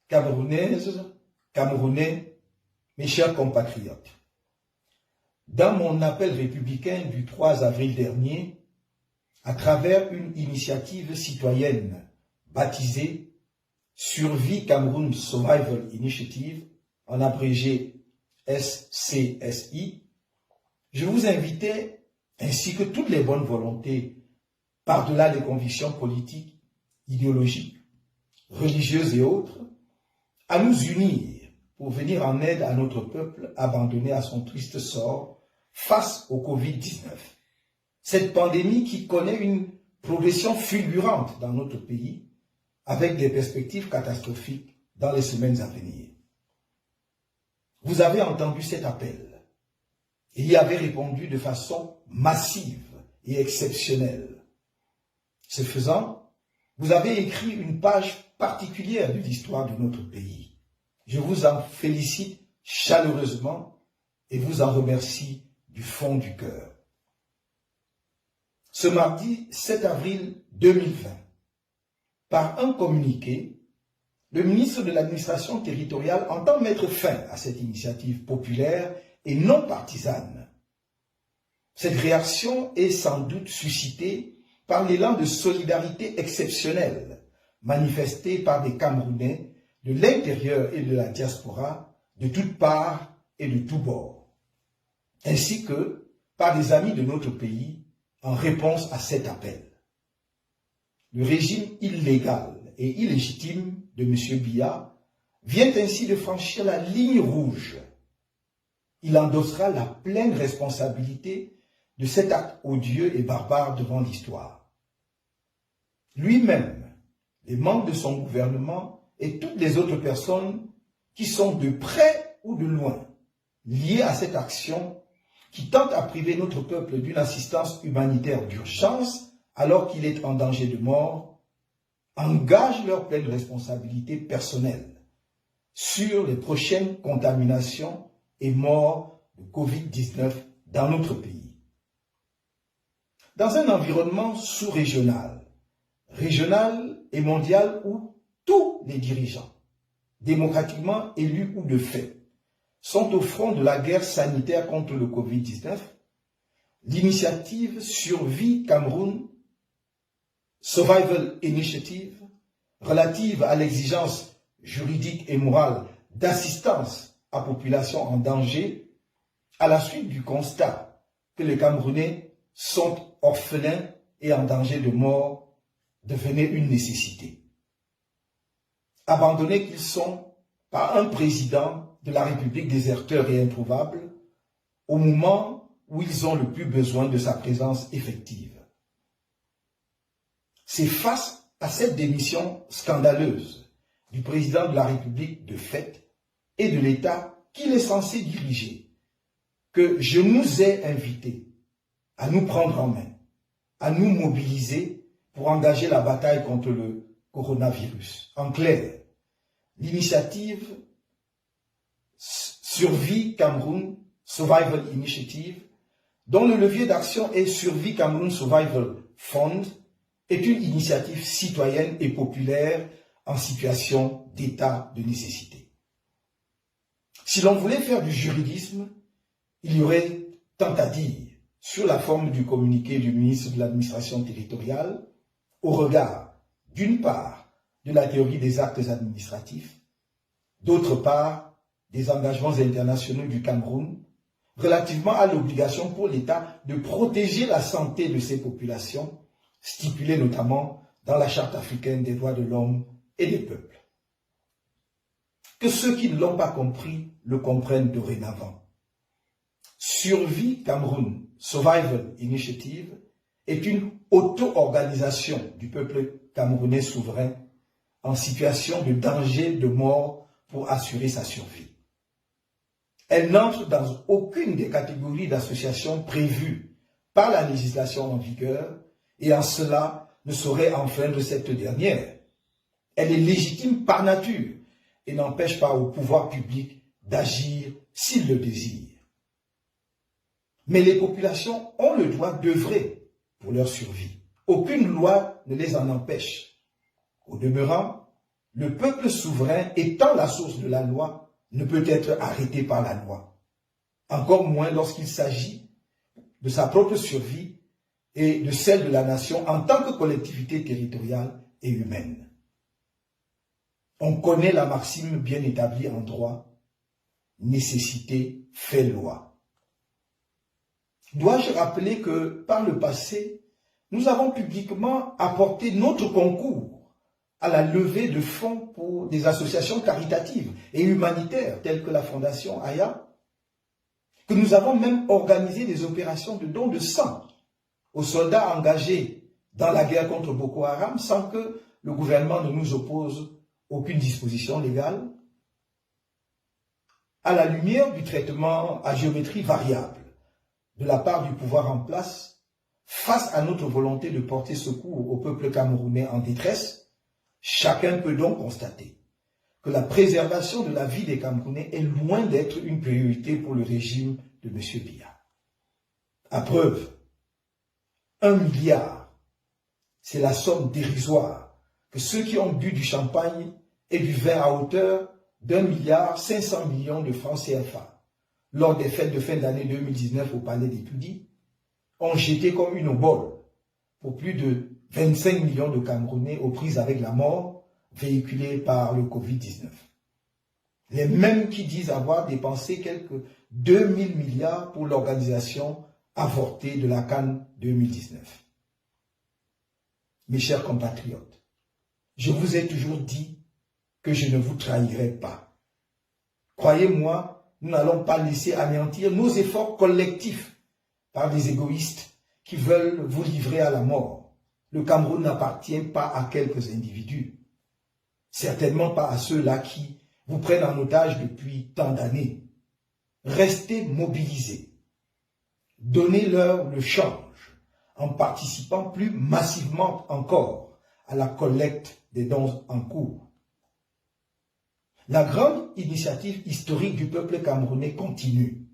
Camerounaises, Camerounais, mes chers compatriotes, dans mon appel républicain du 3 avril dernier, à travers une initiative citoyenne baptisée Survie Cameroun Survival Initiative, en abrégé SCSI, je vous invitais, ainsi que toutes les bonnes volontés, par-delà les convictions politiques, idéologiques, religieuses et autres, à nous unir pour venir en aide à notre peuple abandonné à son triste sort face au Covid-19. Cette pandémie qui connaît une progression fulgurante dans notre pays avec des perspectives catastrophiques dans les semaines à venir. Vous avez entendu cet appel et y avez répondu de façon massive et exceptionnelle. Ce faisant, vous avez écrit une page particulière de l'histoire de notre pays. Je vous en félicite chaleureusement et vous en remercie du fond du cœur. Ce mardi 7 avril 2020, par un communiqué, le ministre de l'administration territoriale entend mettre fin à cette initiative populaire et non partisane. Cette réaction est sans doute suscitée par l'élan de solidarité exceptionnelle manifesté par des Camerounais de l'intérieur et de la diaspora, de toutes parts et de tous bords, ainsi que par des amis de notre pays en réponse à cet appel. Le régime illégal et illégitime de M. Biya vient ainsi de franchir la ligne rouge. Il endossera la pleine responsabilité de cet acte odieux et barbare devant l'histoire. Lui-même, les membres de son gouvernement et toutes les autres personnes qui sont de près ou de loin liées à cette action qui tente à priver notre peuple d'une assistance humanitaire d'urgence alors qu'il est en danger de mort, engagent leur pleine responsabilité personnelle sur les prochaines contaminations et morts de Covid-19 dans notre pays. Dans un environnement sous-régional, régional et mondial où tous les dirigeants, démocratiquement élus ou de fait, sont au front de la guerre sanitaire contre le Covid-19, l'initiative Survie Cameroun Survival Initiative, relative à l'exigence juridique et morale d'assistance à population en danger, à la suite du constat que les Camerounais sont orphelins et en danger de mort, devenait une nécessité. Abandonnés qu'ils sont par un président de la République déserteur et introuvable, au moment où ils ont le plus besoin de sa présence effective. C'est face à cette démission scandaleuse du président de la République de fait et de l'État qu'il est censé diriger que je nous ai invités à nous prendre en main, à nous mobiliser pour engager la bataille contre le coronavirus. En clair, l'initiative Survie Cameroun Survival Initiative, dont le levier d'action est Survie Cameroun Survival Fund, est une initiative citoyenne et populaire en situation d'état de nécessité. Si l'on voulait faire du juridisme, il y aurait tant à dire sur la forme du communiqué du ministre de l'administration territoriale au regard, d'une part, de la théorie des actes administratifs, d'autre part, des engagements internationaux du Cameroun relativement à l'obligation pour l'État de protéger la santé de ses populations, stipulée notamment dans la Charte africaine des droits de l'homme et des peuples. Que ceux qui ne l'ont pas compris le comprennent dorénavant. Survie Cameroun Survival Initiative est une auto-organisation du peuple camerounais souverain en situation de danger de mort pour assurer sa survie. Elle n'entre dans aucune des catégories d'associations prévues par la législation en vigueur et en cela ne saurait enfreindre cette dernière. Elle est légitime par nature et n'empêche pas au pouvoir public d'agir s'il le désire. Mais les populations ont le droit d'œuvrer pour leur survie. Aucune loi ne les en empêche. Au demeurant, le peuple souverain étant la source de la loi ne peut être arrêté par la loi, encore moins lorsqu'il s'agit de sa propre survie et de celle de la nation en tant que collectivité territoriale et humaine. On connaît la maxime bien établie en droit, nécessité fait loi. Dois-je rappeler que par le passé, nous avons publiquement apporté notre concours à la levée de fonds pour des associations caritatives et humanitaires telles que la Fondation Aya, que nous avons même organisé des opérations de don de sang aux soldats engagés dans la guerre contre Boko Haram sans que le gouvernement ne nous oppose aucune disposition légale, à la lumière du traitement à géométrie variable de la part du pouvoir en place, face à notre volonté de porter secours au peuple camerounais en détresse, chacun peut donc constater que la préservation de la vie des Camerounais est loin d'être une priorité pour le régime de M. Biya. À preuve, 1 milliard, c'est la somme dérisoire que ceux qui ont bu du champagne et du vin à hauteur d'1,5 milliard de francs CFA lors des fêtes de fin d'année 2019 au Palais des Tudis ont jeté comme une obole pour plus de 25 millions de Camerounais aux prises avec la mort véhiculée par le Covid-19. Les mêmes qui disent avoir dépensé quelques 2000 milliards pour l'organisation avortée de la CAN 2019. Mes chers compatriotes, je vous ai toujours dit que je ne vous trahirai pas. Croyez-moi, nous n'allons pas laisser anéantir nos efforts collectifs par des égoïstes qui veulent vous livrer à la mort. Le Cameroun n'appartient pas à quelques individus, certainement pas à ceux-là qui vous prennent en otage depuis tant d'années. Restez mobilisés, donnez-leur le change en participant plus massivement encore à la collecte des dons en cours. La grande initiative historique du peuple camerounais continue.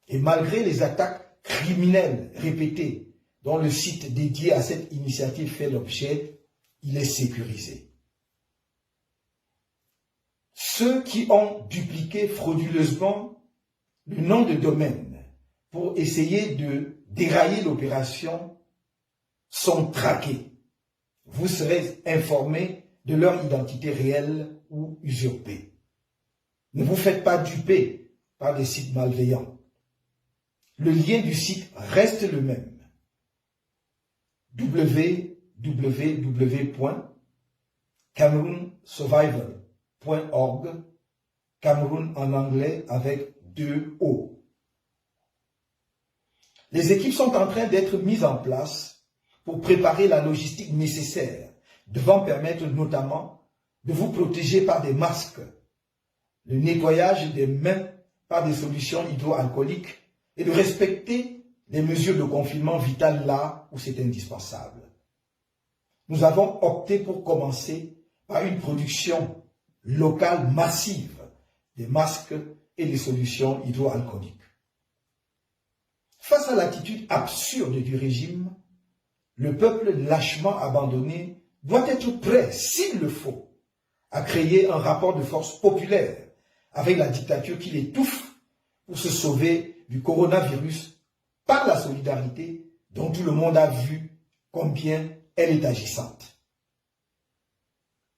Et malgré les attaques criminelles répétées dont le site dédié à cette initiative fait l'objet, il est sécurisé. Ceux qui ont dupliqué frauduleusement le nom de domaine pour essayer de dérailler l'opération sont traqués. Vous serez informés de leur identité réelle ou usurpée. Ne vous faites pas duper par des sites malveillants. Le lien du site reste le même. www.cameroonsurvival.org, Cameroun en anglais avec 2 O. Les équipes sont en train d'être mises en place pour préparer la logistique nécessaire, devant permettre notamment de vous protéger par des masques, le nettoyage des mains par des solutions hydroalcooliques et de respecter les mesures de confinement vitales là où c'est indispensable. Nous avons opté pour commencer par une production locale massive des masques et des solutions hydroalcooliques. Face à l'attitude absurde du régime, le peuple lâchement abandonné doit être prêt, s'il le faut, à créer un rapport de force populaire avec la dictature qui l'étouffe pour se sauver du coronavirus par la solidarité dont tout le monde a vu combien elle est agissante.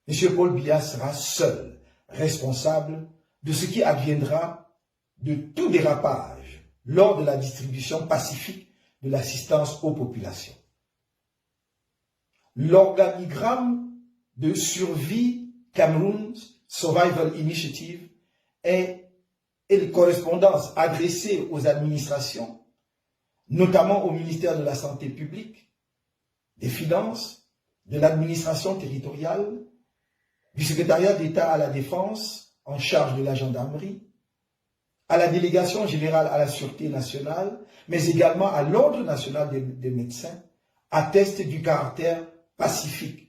M. Paul Biya sera seul responsable de ce qui adviendra de tout dérapage lors de la distribution pacifique de l'assistance aux populations. L'organigramme de survie Cameroon Survival Initiative et les correspondances adressées aux administrations, notamment au ministère de la Santé publique, des Finances, de l'administration territoriale, du secrétariat d'État à la Défense en charge de la gendarmerie, à la délégation générale à la Sûreté nationale, mais également à l'Ordre national des médecins, attestent du caractère pacifique,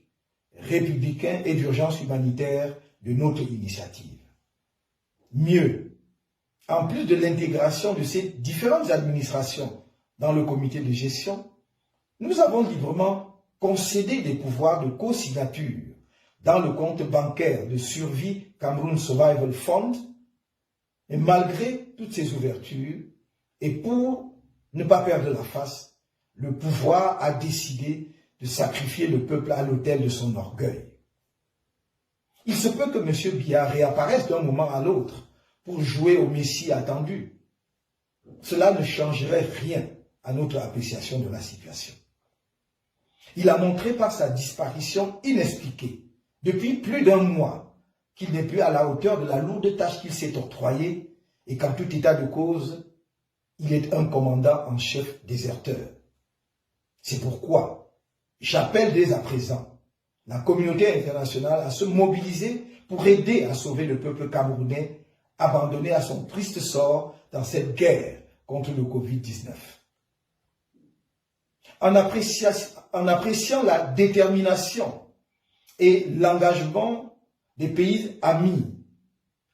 républicain et d'urgence humanitaire de notre initiative. Mieux, en plus de l'intégration de ces différentes administrations dans le comité de gestion, nous avons librement concédé des pouvoirs de co-signature dans le compte bancaire de survie Cameroun Survival Fund, et malgré toutes ces ouvertures, et pour ne pas perdre la face, le pouvoir a décidé de sacrifier le peuple à l'autel de son orgueil. Il se peut que M. Biya réapparaisse d'un moment à l'autre pour jouer au Messie attendu. Cela ne changerait rien à notre appréciation de la situation. Il a montré par sa disparition inexpliquée, depuis plus d'un mois, qu'il n'est plus à la hauteur de la lourde tâche qu'il s'est octroyée et qu'en tout état de cause, il est un commandant en chef déserteur. C'est pourquoi j'appelle dès à présent la communauté internationale à se mobiliser pour aider à sauver le peuple camerounais abandonné à son triste sort dans cette guerre contre le Covid-19. En appréciant la détermination et l'engagement des pays amis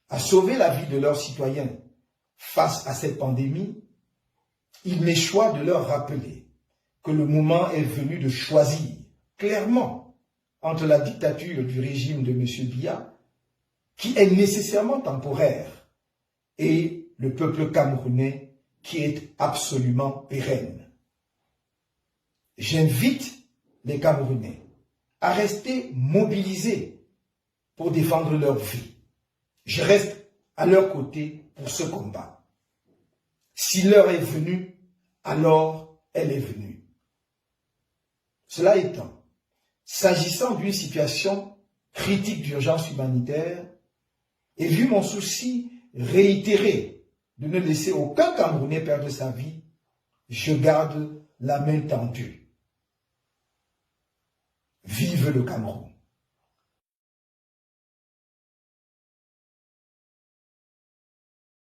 à sauver la vie de leurs citoyens face à cette pandémie, il m'échoit de leur rappeler que le moment est venu de choisir clairement entre la dictature du régime de M. Biya, qui est nécessairement temporaire, et le peuple camerounais qui est absolument pérenne. J'invite les Camerounais à rester mobilisés pour défendre leur vie. Je reste à leur côté pour ce combat. Si l'heure est venue, alors elle est venue. Cela étant, s'agissant d'une situation critique d'urgence humanitaire, et vu mon souci réitéré de ne laisser aucun Camerounais perdre sa vie, je garde la main tendue. Vive le Cameroun!